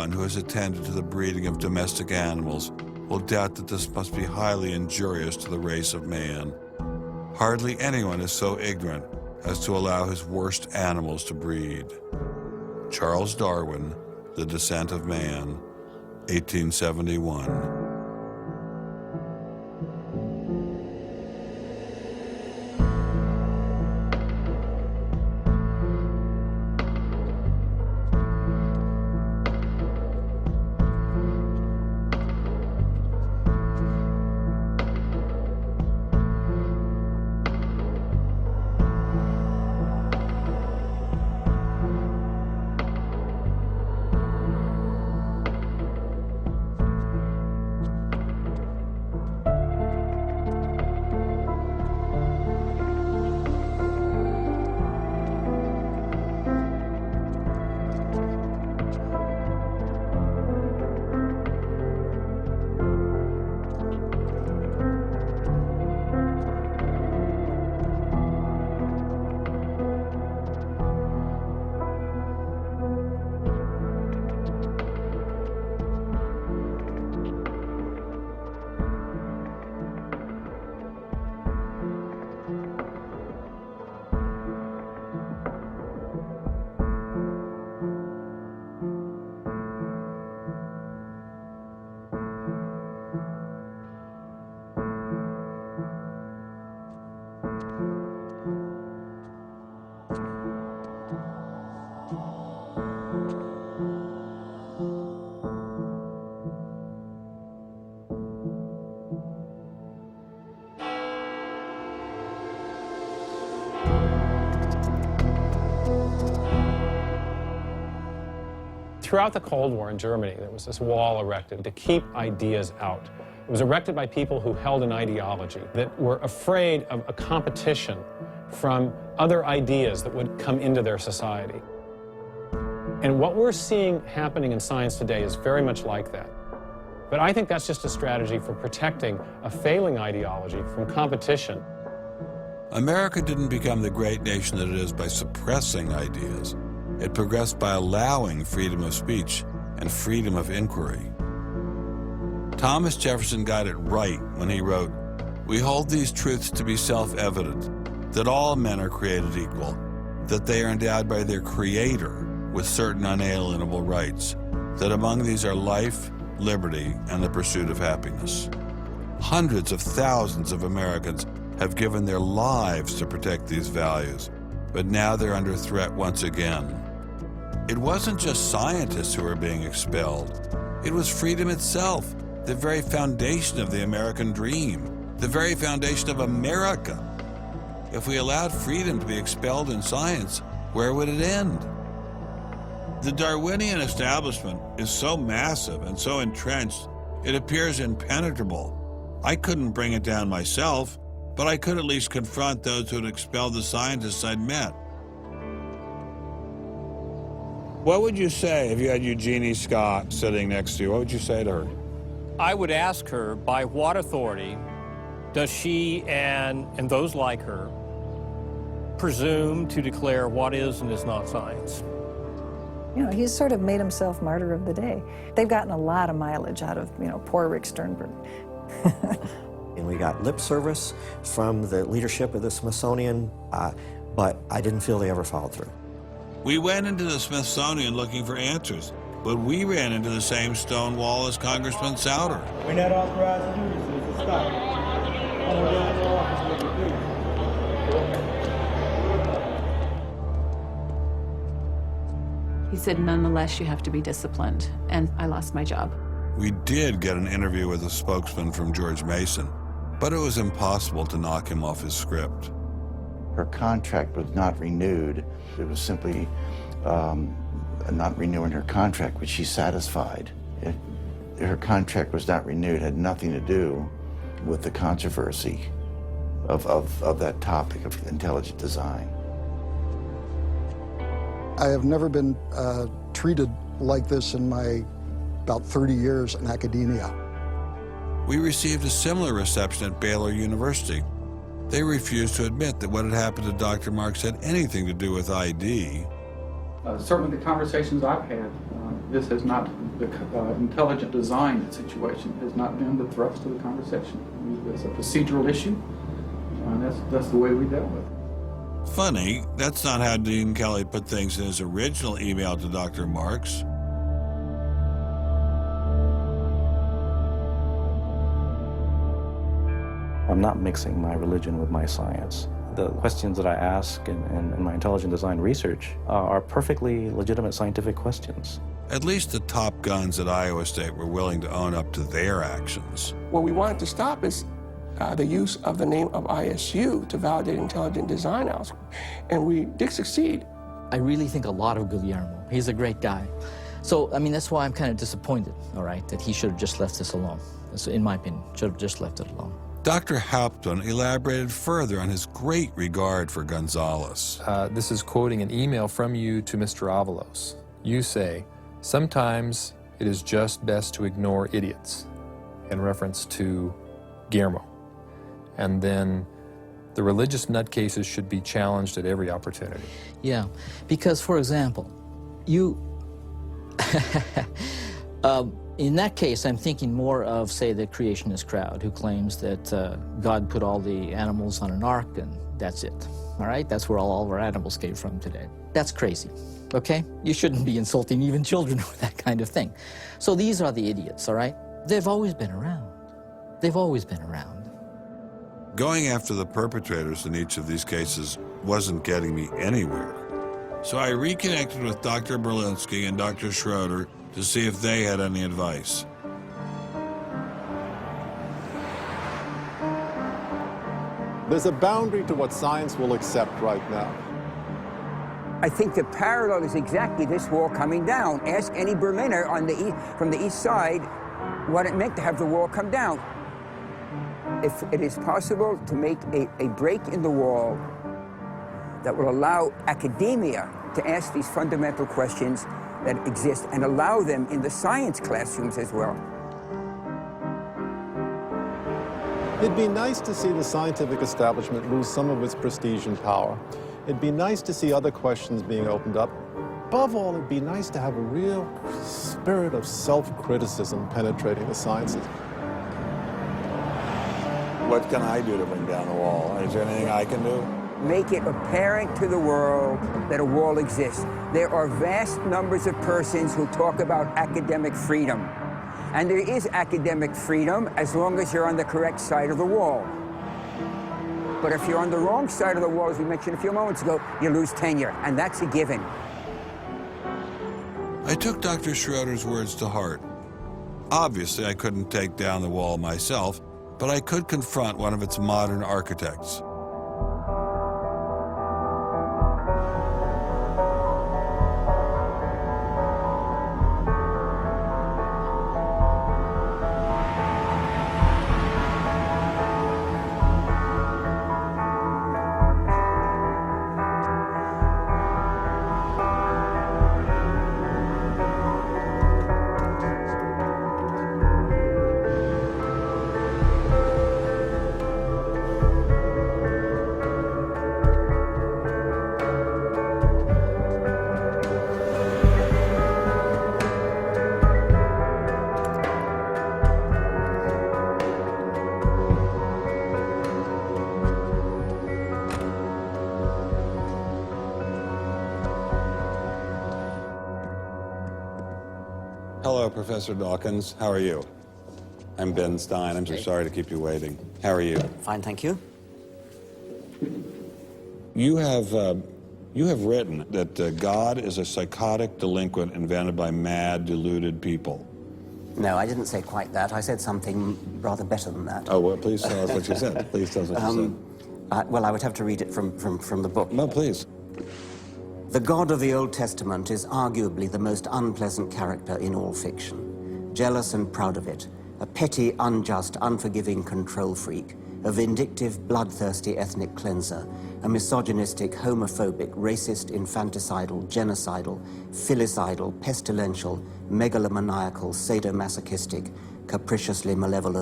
one who has attended to the breeding of domestic animals will doubt that this must be highly injurious to the race of man. Hardly anyone is so ignorant as to allow his worst animals to breed. Charles Darwin, The Descent of Man, 1871. Throughout the Cold War in Germany, there was this wall erected to keep ideas out. It was erected by people who held an ideology, that were afraid of a competition from other ideas that would come into their society. And what we're seeing happening in science today is very much like that. But I think that's just a strategy for protecting a failing ideology from competition. America didn't become the great nation that it is by suppressing ideas. It progressed by allowing freedom of speech and freedom of inquiry. Thomas Jefferson got it right when he wrote, "We hold these truths to be self-evident, that all men are created equal, that they are endowed by their Creator with certain unalienable rights, that among these are life, liberty, and the pursuit of happiness." Hundreds of thousands of Americans have given their lives to protect these values, but now they're under threat once again. It wasn't just scientists who were being expelled. It was freedom itself, the very foundation of the American dream, the very foundation of America. If we allowed freedom to be expelled in science, where would it end? The Darwinian establishment is so massive and so entrenched, it appears impenetrable. I couldn't bring it down myself, but I could at least confront those who had expelled the scientists I'd met. What would you say if you had Eugenie Scott sitting next to you? What would you say to her? I would ask her, by what authority does she and those like her presume to declare what is and is not science? You know, he's sort of made himself martyr of the day. They've gotten a lot of mileage out of, poor Rick Sternberg. And we got lip service from the leadership of the Smithsonian, but I didn't feel they ever followed through. We went into the Smithsonian looking for answers, but we ran into the same stone wall as Congressman Souter. We're not authorized to do this, Mr. Scott. He said, nonetheless, you have to be disciplined, and I lost my job. We did get an interview with a spokesman from George Mason, but it was impossible to knock him off his script. Her contract was not renewed. It was simply not renewing her contract, which she's satisfied. Her contract was not renewed. It had nothing to do with the controversy of that topic of intelligent design. I have never been treated like this in my about 30 years in academia. We received a similar reception at Baylor University. They refused to admit that what had happened to Dr. Marks had anything to do with ID. Certainly the conversations I've had This has not, the intelligent design situation has not been the thrust of the conversation. It's a procedural issue, and that's the way we dealt with it. Funny, that's not how Dean Kelly put things in his original email to Dr. Marks. I'm not mixing my religion with my science. The questions that I ask in my intelligent design research are perfectly legitimate scientific questions. At least the top guns at Iowa State were willing to own up to their actions. What we wanted to stop is the use of the name of ISU to validate intelligent design algorithms, and we did succeed. I really think a lot of Guillermo. He's a great guy. So, I mean, that's why I'm kind of disappointed, all right, that he should have just left this alone. So, in my opinion, should have just left it alone. Dr. Hauptmann elaborated further on his great regard for Gonzalez. This is quoting an email from you to Mr. Avalos. You say, "Sometimes it is just best to ignore idiots," in reference to Guillermo. And then the religious nutcases should be challenged at every opportunity. Yeah, because, for example, you... in that case, I'm thinking more of, say, the creationist crowd who claims that God put all the animals on an ark and that's it, all right? That's where all of our animals came from today. That's crazy, okay? You shouldn't be insulting even children with that kind of thing. So these are the idiots, all right? They've always been around. They've always been around. Going after the perpetrators in each of these cases wasn't getting me anywhere. So I reconnected with Dr. Berlinski and Dr. Schroeder to see if they had any advice. There's a boundary to what science will accept right now. I think the parallel is exactly this wall coming down. Ask any Berliner from the east side what it meant to have the wall come down. If it is possible to make a break in the wall that will allow academia to ask these fundamental questions that exist and allow them in the science classrooms as well. It'd be nice to see the scientific establishment lose some of its prestige and power. It'd be nice to see other questions being opened up. Above all, it'd be nice to have a real spirit of self-criticism penetrating the sciences. What can I do to bring down the wall? Is there anything I can do? Make it apparent to the world that a wall exists. There are vast numbers of persons who talk about academic freedom. And there is academic freedom as long as you're on the correct side of the wall. But if you're on the wrong side of the wall, as we mentioned a few moments ago, you lose tenure, and that's a given. I took Dr. Schroeder's words to heart. Obviously, I couldn't take down the wall myself, but I could confront one of its modern architects. Hello, Professor Dawkins. How are you? I'm Ben Stein. I'm so sorry to keep you waiting. How are you? Fine, thank you. You have written that God is a psychotic delinquent invented by mad, deluded people. No, I didn't say quite that. I said something rather better than that. Oh, well, please tell us what you said. Please tell us what you said. Well, I would have to read it from the book. No, please. The God of the Old Testament is arguably the most unpleasant character in all fiction. Jealous and proud of it, a petty, unjust, unforgiving control freak, a vindictive, bloodthirsty ethnic cleanser, a misogynistic, homophobic, racist, infanticidal, genocidal, filicidal, pestilential, megalomaniacal, sadomasochistic, capriciously malevolent